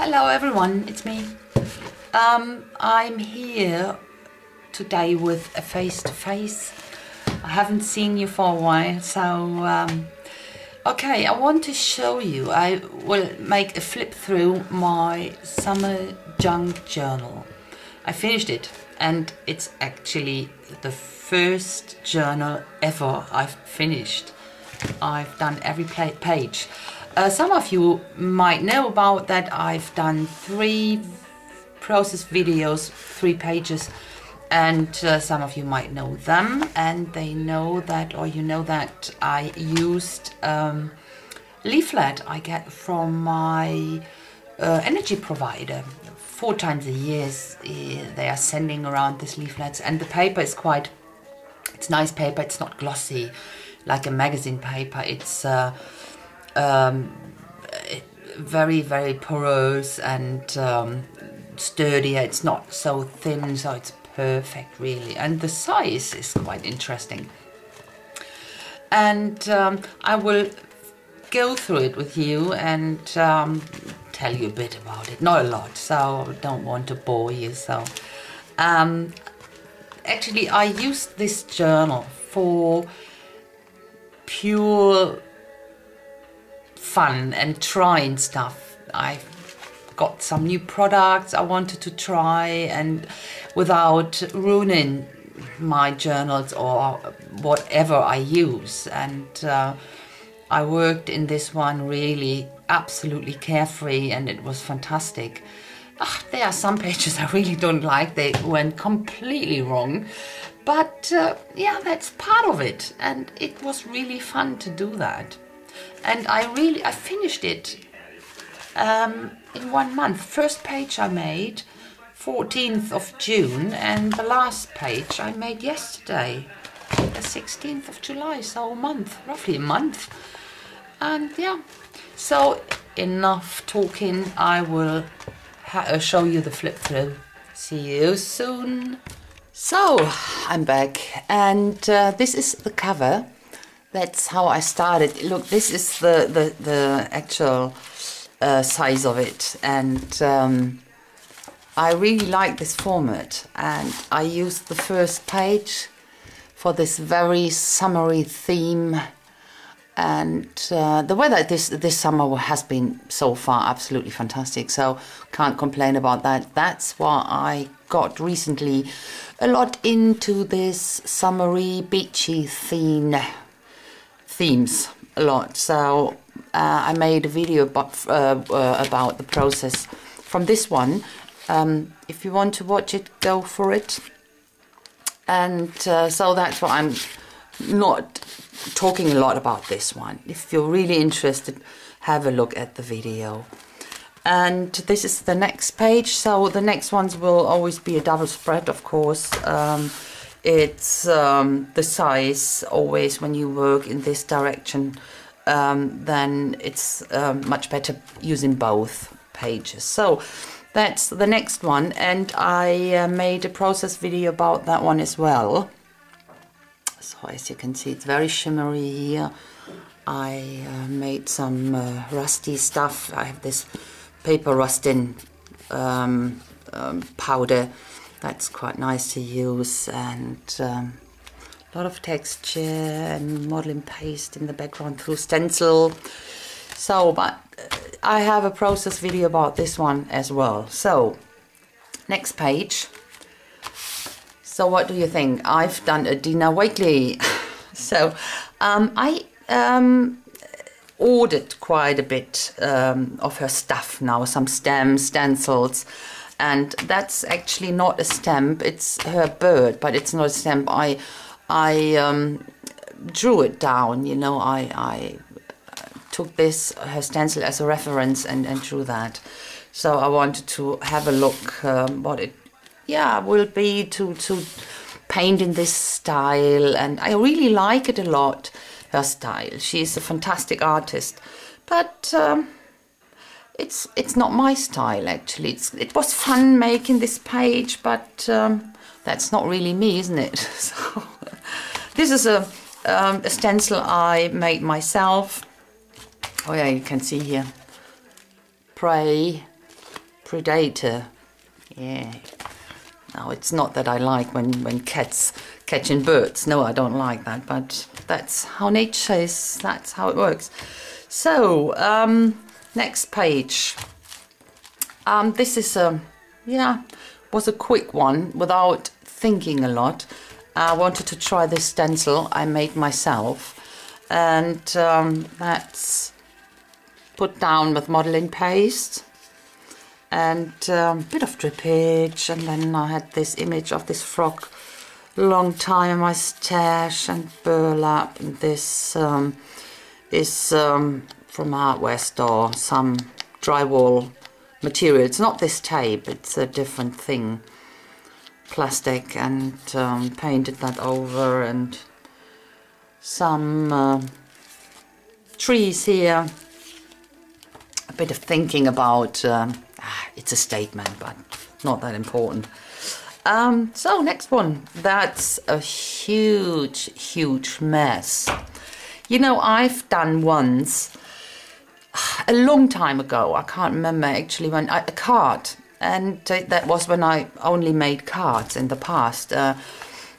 Hello everyone, it's me. I'm here today with a face-to-face. I haven't seen you for a while, so okay, I want to show you. I will make a flip through my summer junk journal. I finished it, and it's actually the first journal ever I've finished. I've done every page. Some of you might know about that. I've done 3 process videos, 3 pages, and some of you might know them, and they know that, or you know that I used leaflet I get from my energy provider. 4 times a year they are sending around these leaflets, and the paper is it's nice paper. It's not glossy like a magazine paper. It's very, very porous and sturdy. It's not so thin, so it's perfect really, and the size is quite interesting. And I will go through it with you and tell you a bit about it. Not a lot, so I don't want to bore you. So actually I used this journal for pure fun and trying stuff. I got some new products I wanted to try, and without ruining my journals or whatever I use. And I worked in this one really absolutely carefree, and it was fantastic. There are some pages I really don't like. They went completely wrong, but yeah, that's part of it, and it was really fun to do that. And I finished it in 1 month. First page I made 14th of June, and the last page I made yesterday, the 16th of July, so a month, roughly a month. And yeah, so enough talking. I will show you the flip through. See you soon. So I'm back, and this is the cover. That's how I started. Look, this is the actual size of it, and I really like this format, and I used the first page for this very summery theme. And the weather this summer has been so far absolutely fantastic, so can't complain about that. That's why I got recently a lot into this summery beachy themes a lot. So I made a video about the process from this one. If you want to watch it, go for it. And so that's why I'm not talking a lot about this one. If you're really interested, have a look at the video. And this is the next page. So the next ones will always be a double spread, of course. It's the size always, when you work in this direction, then it's much better using both pages. So that's the next one, and I made a process video about that one as well. So as you can see, it's very shimmery here. I made some rusty stuff. I have this paper rusting powder. That's quite nice to use, and a lot of texture and modeling paste in the background through stencil. So, but I have a process video about this one as well. So, next page. So what do you think? I've done a Dina Wakley. So I ordered quite a bit of her stuff now, some stamps, stencils, and that's actually not a stamp. It's her bird, but it's not a stamp. I drew it down, you know. I took her stencil as a reference and drew that. So I wanted to have a look what it will be to paint in this style, and I really like it a lot, her style. She's a fantastic artist, but it's not my style actually. It was fun making this page, but that's not really me, isn't it? So this is a stencil I made myself. Oh yeah, you can see here. Pray Predator. Yeah. Now, it's not that I like when cats catching birds. No, I don't like that, but that's how nature is. That's how it works. So, next page. This is was a quick one without thinking a lot. I wanted to try this stencil I made myself, and that's put down with modeling paste and a bit of drippage, and then I had this image of this frog, long time in my stash, and burlap, and this is from a hardware store, some drywall material. It's not this tape, it's a different thing, plastic, and painted that over, and some trees here. A bit of thinking about, it's a statement, but not that important. So next one, that's a huge mess. You know, I've done once, a long time ago, I can't remember actually, when a card, and that was when I only made cards in the past,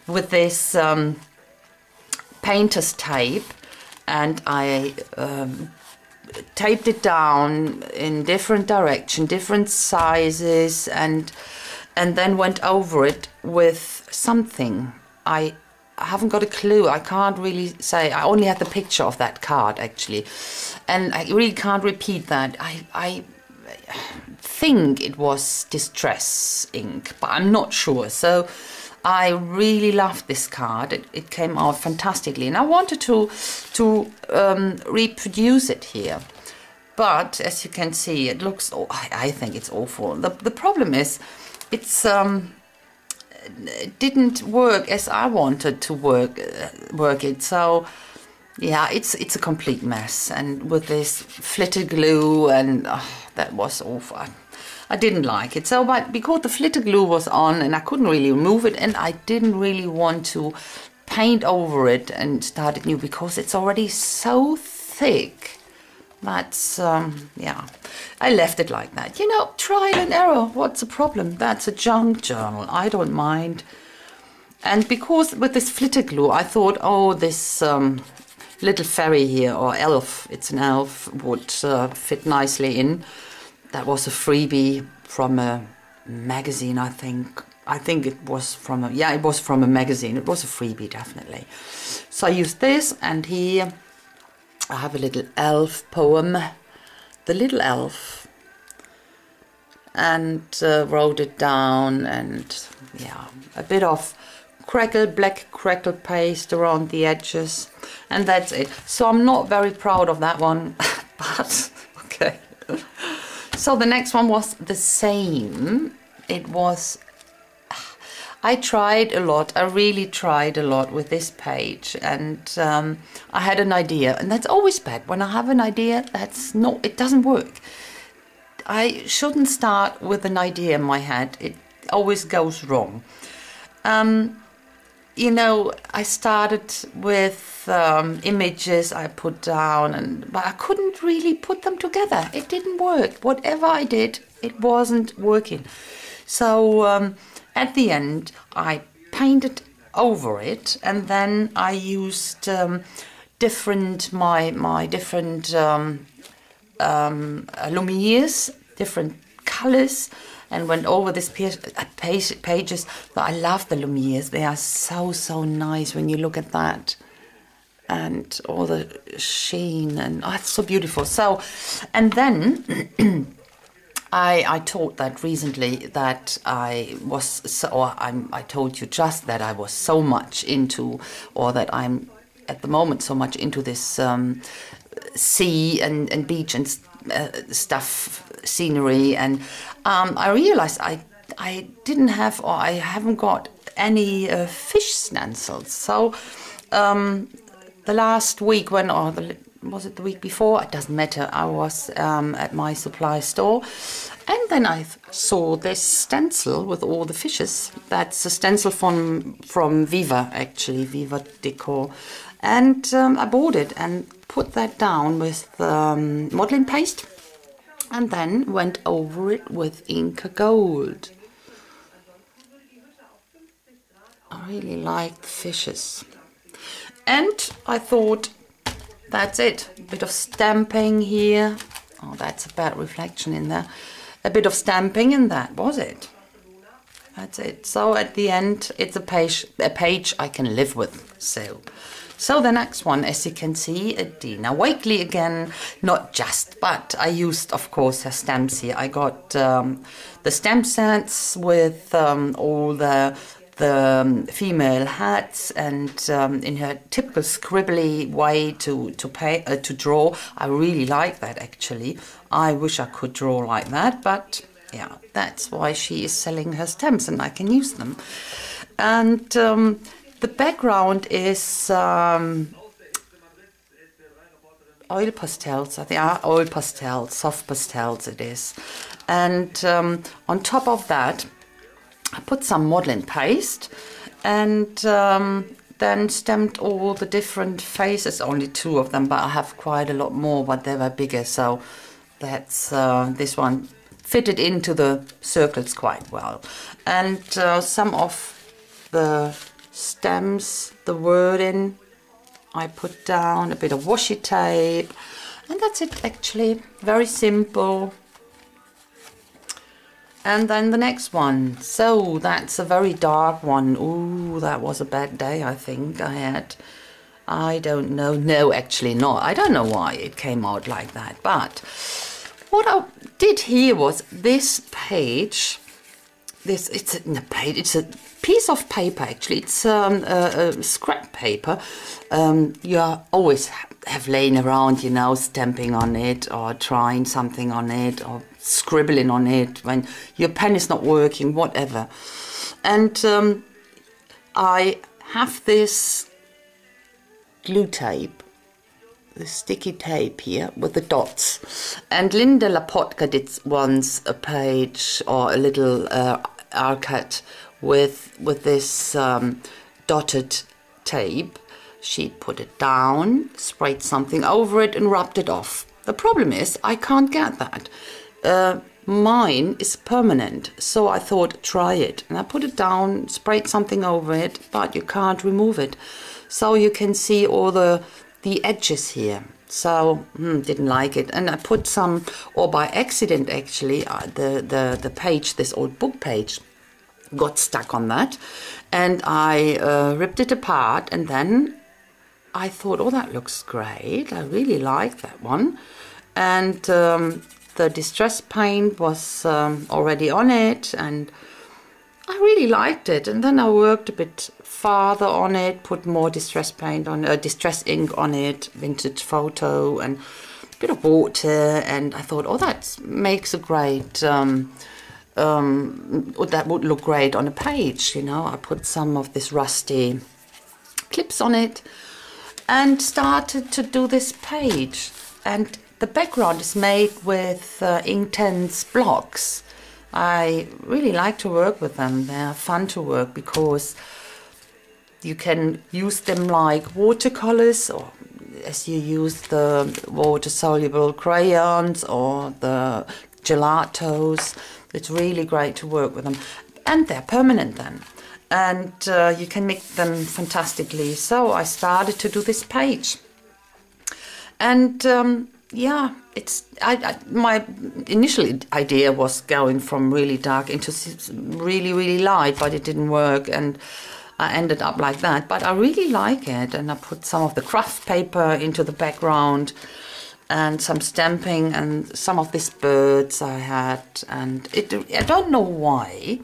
with this painter's tape, and I taped it down in different direction, different sizes, and then went over it with something. I haven't got a clue. I can't really say. I only had the picture of that card actually, and I really can't repeat that. I think it was Distress ink, but I'm not sure. So I really loved this card. It came out fantastically, and I wanted to reproduce it here. But as you can see, it looks. Oh, I think it's awful. The problem is, it's it didn't work as I wanted to work it. So yeah, it's a complete mess. And with this flitter glue, and that was awful. I didn't like it. So, but because the flitter glue was on and I couldn't really remove it, and I didn't really want to paint over it and start it new because it's already so thick. That's, yeah, I left it like that. You know, trial and error, what's the problem? That's a junk journal, I don't mind. And because with this flitter glue, I thought, oh, this little fairy here, or elf, it's an elf, would fit nicely in. That was a freebie from a magazine, I think. I think it was from a, yeah, it was from a magazine. It was a freebie, definitely. So I used this, and here I have a little elf poem, The Little Elf, and wrote it down, and yeah, a bit of black crackle paste around the edges, and that's it. So I'm not very proud of that one, but okay. So the next one was the same. It was, I tried a lot, I really tried a lot with this page, and I had an idea, and that's always bad. When I have an idea, it doesn't work. I shouldn't start with an idea in my head, it always goes wrong. You know, I started with images I put down, but I couldn't really put them together. It didn't work. Whatever I did, it wasn't working. So at the end, I painted over it, and then I used my different Lumières, different colors, and went over this pages. But I love the Lumières. They are so nice when you look at that, and all the sheen, and it's so beautiful. So, and then I taught that recently that I told you just that I was so much into, or that I'm at the moment so much into this sea and beach and stuff, scenery, and I realized I didn't have, or I haven't got any fish stencils. So the last week was it the week before? It doesn't matter. I was at my supply store, and then I saw this stencil with all the fishes. That's a stencil from Viva, actually, Viva Decor. And I bought it and put that down with modeling paste and then went over it with Inca Gold. I really like the fishes. And I thought, that's it. A bit of stamping here. Oh, that's a bad reflection in there. A bit of stamping, and that was it. That's it. So at the end, it's a page I can live with. So the next one, as you can see, Dina Wakley again. Not just, but I used, of course, her stamps here. I got the stamp sets with all the female hats, and in her typical scribbly way to draw. I really like that, actually. I wish I could draw like that, but yeah, that's why she is selling her stamps and I can use them. And the background is oil pastels. I think oil pastels, soft pastels it is. And on top of that, I put some modeling paste and then stamped all the different faces, only 2 of them, but I have quite a lot more, but they were bigger, so that's this one fitted into the circles quite well. And some of the stems, the wording, I put down a bit of washi tape, and that's it actually, very simple. And then the next one, so that's a very dark one. Ooh, that was a bad day, I think I had. I don't know, no, actually not. I don't know why it came out like that. But what I did here was this page, it's a piece of paper actually. It's a scrap paper. You always have laying around, you know, stamping on it or trying something on it or scribbling on it when your pen is not working, whatever. And I have this glue tape, the sticky tape here with the dots. And Linda Lapotka did once a page or a little arcade with this dotted tape. She put it down, sprayed something over it and rubbed it off. The problem is I can't get that. Mine is permanent, so I thought try it. And I put it down, sprayed something over it, but you can't remove it. So you can see all the edges here. So didn't like it, and I put some, or by accident actually, the page, this old book page, got stuck on that, and I ripped it apart, and then I thought, oh, that looks great. I really like that one, and the distress paint was already on it, and I really liked it. And then I worked a bit farther on it, put more distress paint on, distress ink on it, vintage photo, and a bit of water. And I thought, oh, that makes a great, that would look great on a page, you know. I put some of this rusty clips on it and started to do this page. And the background is made with Inktense blocks. I really like to work with them. They're fun to work because you can use them like watercolors, or as you use the water-soluble crayons or the gelatos. It's really great to work with them. And they're permanent then. And you can make them fantastically. So I started to do this page. And yeah, my initial idea was going from really dark into really, really light, but it didn't work, and I ended up like that. But I really like it, and I put some of the craft paper into the background and some stamping and some of these birds I had, and I don't know why,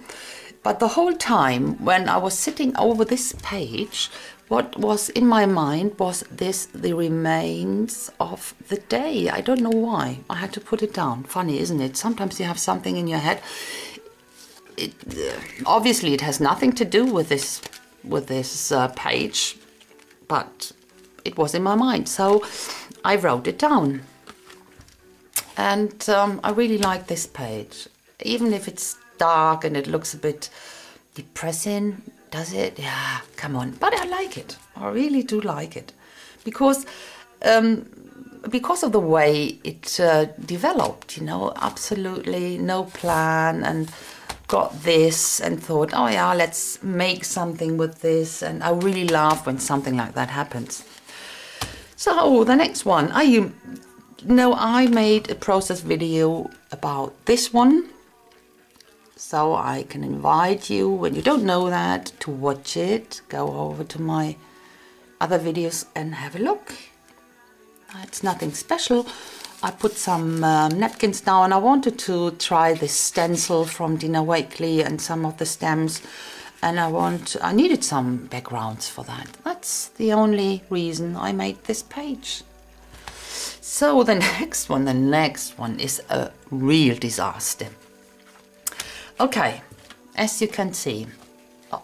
but the whole time when I was sitting over this page, what was in my mind was the remains of the day. I don't know why. I had to put it down. Funny, isn't it? Sometimes you have something in your head. Obviously, it has nothing to do with this page, but it was in my mind. So I wrote it down. And I really like this page. Even if it's dark and it looks a bit depressing, does it? Yeah, come on. But I like it. I really do like it. Because because of the way it developed, you know, absolutely no plan, and got this and thought, oh yeah, let's make something with this. And I really love when something like that happens. So the next one, I made a process video about this one. So I can invite you, when you don't know that, to watch it. Go over to my other videos and have a look. It's nothing special. I put some napkins down. I wanted to try this stencil from Dina Wakley and some of the stems, and I needed some backgrounds for that. That's the only reason I made this page. So the next one is a real disaster. Okay, as you can see,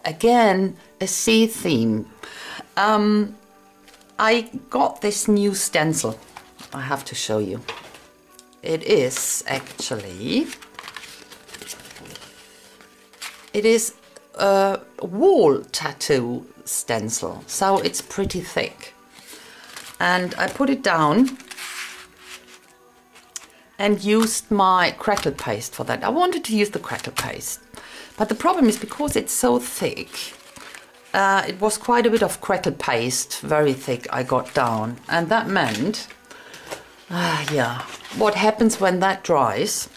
again a sea theme. I got this new stencil. I have to show you. It is a wall tattoo stencil, so it's pretty thick. And I put it down and used my crackle paste for that. I wanted to use the crackle paste, but the problem is because it's so thick, it was quite a bit of crackle paste, very thick, I got down. And that meant, yeah, what happens when that dries,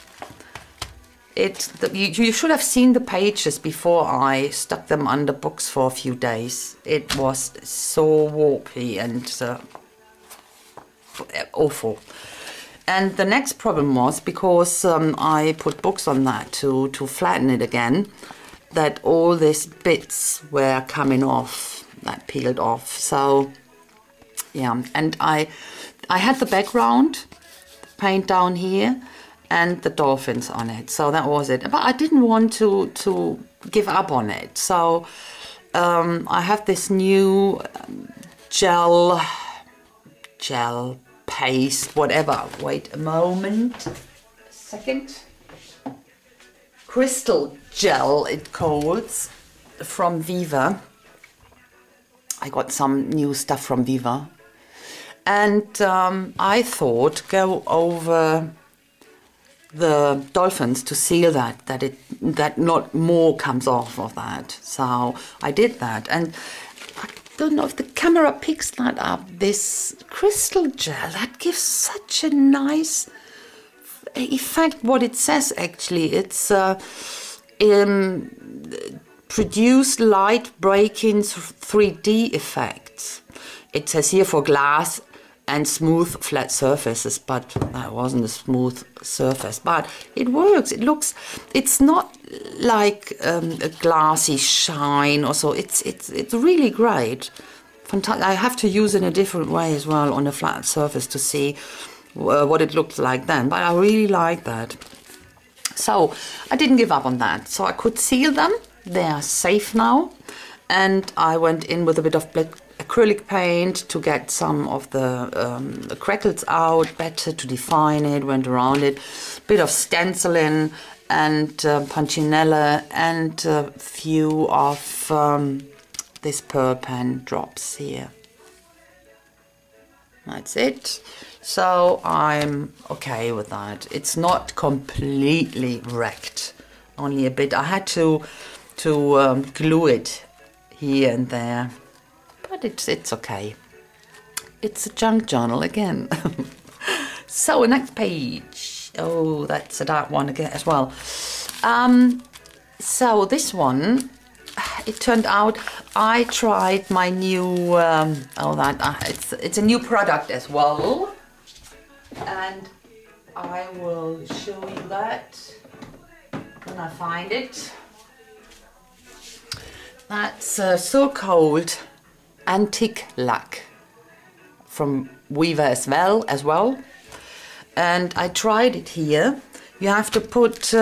you should have seen the pages before I stuck them under books for a few days. It was so warpy and awful. And the next problem was, because I put books on that to flatten it again, that all these bits were coming off, that peeled off. So yeah, and I had the background paint down here and the dolphins on it, so that was it. But I didn't want to give up on it, so I have this new gel paste, whatever. Wait a moment, a second. Crystal gel, it calls, from Viva. I got some new stuff from Viva, and I thought go over the dolphins to seal that not more comes off of that. So I did that, and I don't know if the camera picks that up. This crystal gel, that gives such a nice effect. What it says actually, it's produce light breaking 3D effects. It says here for glass and smooth flat surfaces, but that wasn't a smooth surface, but it works. It's not like a glassy shine or so. It's really great. Fantastic. I have to use it in a different way as well on a flat surface to see what it looked like then, but I really like that. So I didn't give up on that, so I could seal them. They are safe now, and I went in with a bit of black acrylic paint to get some of the crackles out better, to define it, went around it, bit of stenciling and punchinella, and a few of this pearl pen drops here. That's it. So I'm okay with that. It's not completely wrecked, only a bit. I had to glue it here and there, but it's okay. It's a junk journal again. So next page. Oh, that's a dark one again as well. So this one, it turned out I tried my new it's a new product as well, and I will show you that when I find it. That's so-called antique lac from Viva as well, and I tried it here. You have to put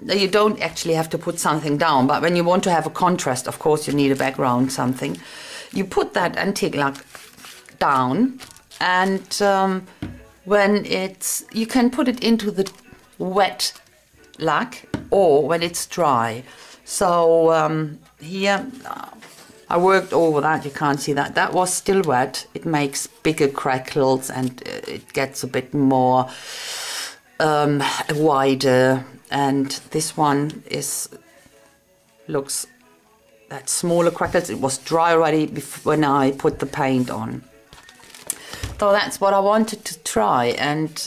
you don't actually have to put something down, but when you want to have a contrast, of course you need a background, something. You put that antique lac down, and when you can put it into the wet lac or when it's dry. So here I worked over that, you can't see that. That was still wet. It makes bigger crackles and it gets a bit more wider. And this one looks that smaller crackles. It was dry already when I put the paint on. So that's what I wanted to try, and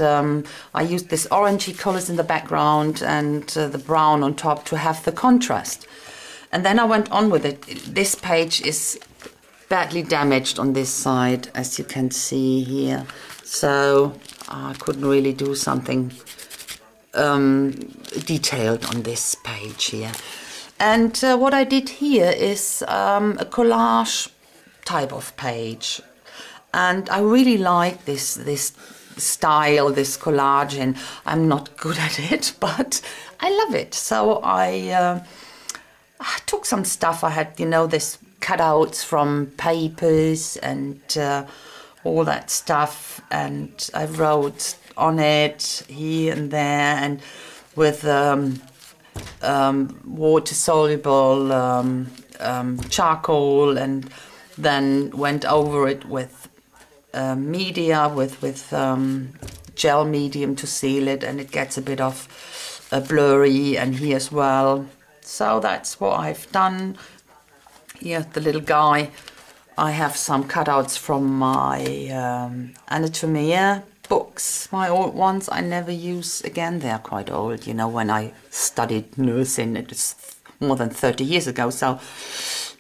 I used this orangey colours in the background and the brown on top to have the contrast. And then I went on with it. This page is badly damaged on this side, as you can see here. So I couldn't really do something detailed on this page here. And what I did here is a collage type of page. And I really like this style, this collage, and I'm not good at it, but I love it. So I took some stuff I had, you know, this cutouts from papers and all that stuff, and I wrote on it here and there, and with water-soluble charcoal, and then went over it with media, with gel medium to seal it, and it gets a bit of blurry, and here as well. So that's what I've done. Here, the little guy. I have some cutouts from my Anatomia books, my old ones I never use again. They're quite old, you know, when I studied nursing, it was more than 30 years ago, so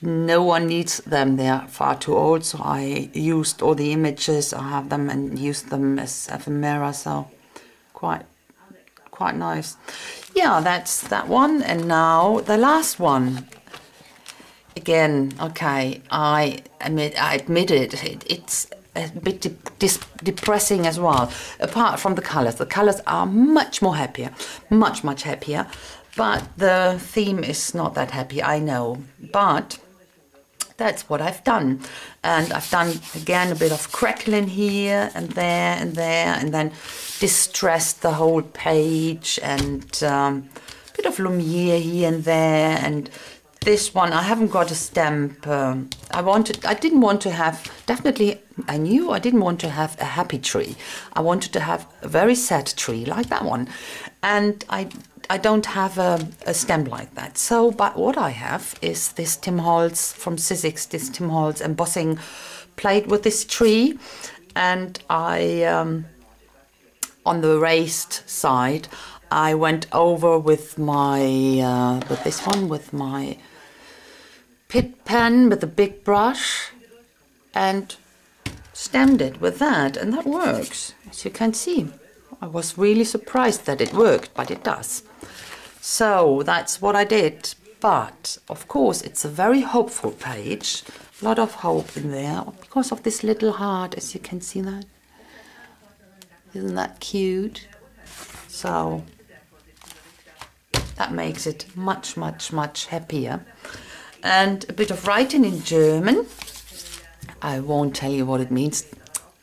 no one needs them, they're far too old. So I used all the images, I have them, and used them as ephemera, so quite nice. Yeah, that's that one. And now the last one. Again, okay, I admit it's a bit depressing as well. Apart from the colors are much more happier, much happier. But the theme is not that happy, I know. But that's what I've done. And I've done, again, a bit of crackling here and there and there, and then distressed the whole page, and a bit of Lumiere here and there. And this one, I haven't got a stamp. I didn't want to have, definitely, I knew I didn't want to have a happy tree. I wanted to have a very sad tree, like that one. And I don't have a stamp like that. So, but what I have is this Tim Holtz from Sizzix, this Tim Holtz embossing plate with this tree. And I, on the raised side, I went over with my, with this one, with my Pitt pen, with the big brush, and stamped it with that, and that works, as you can see. I was really surprised that it worked, but it does. So that's what I did. But of course, it's a very hopeful page, a lot of hope in there, because of this little heart, as you can see that. Isn't that cute? So that makes it much happier. And a bit of writing in German. I won't tell you what it means.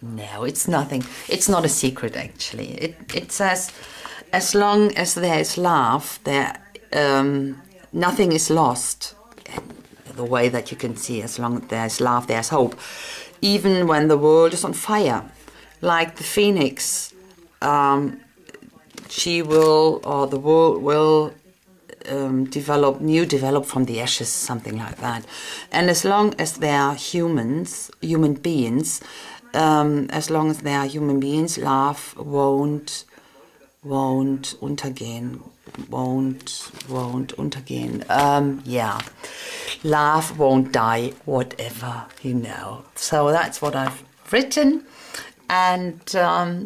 No, it's nothing. It's not a secret, actually. It says, as long as there is love, nothing is lost. The way that you can see, as long as there is love, there's hope. Even when the world is on fire. Like the phoenix, she will, or the world will develop from the ashes, something like that. And as long as there are human beings, as long as there are human beings, love won't untergehen. Won't untergehen. Yeah, love won't die, whatever, you know. So that's what I've written. And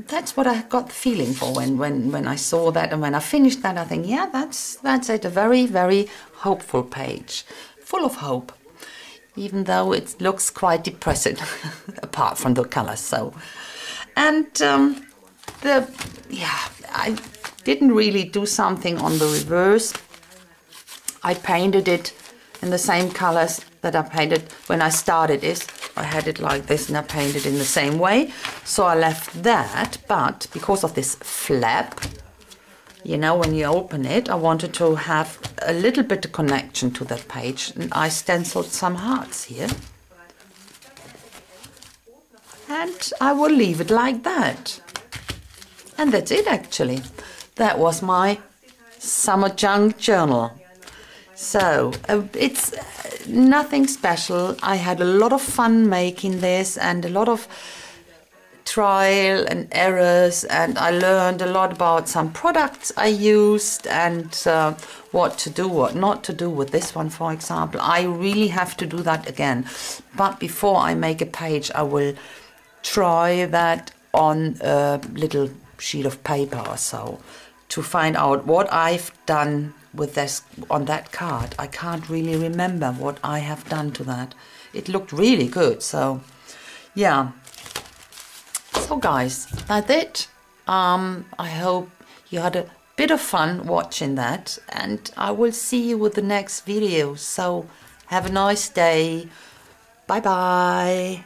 that's what I got the feeling for when I saw that, and when I finished that, I think, yeah, that's it. A very hopeful page, full of hope, even though it looks quite depressing, apart from the colors. So, and I didn't really do something on the reverse. I painted it in the same colors that I painted when I started this. I had it like this and I painted in the same way. So I left that, but because of this flap, you know, when you open it, I wanted to have a little bit of connection to that page, and I stenciled some hearts here. And I will leave it like that. And that's it, actually. That was my summer junk journal. So it's nothing special. I had a lot of fun making this, and a lot of trial and errors, and I learned a lot about some products I used, and what to do, what not to do with this one, for example. I really have to do that again. But before I make a page, I will try that on a little sheet of paper or so to find out what I've done with this on that card. I can't really remember what I have done to that. It looked really good, so yeah. So guys, that's it. I hope you had a bit of fun watching that, and I will see you with the next video. So have a nice day. Bye bye.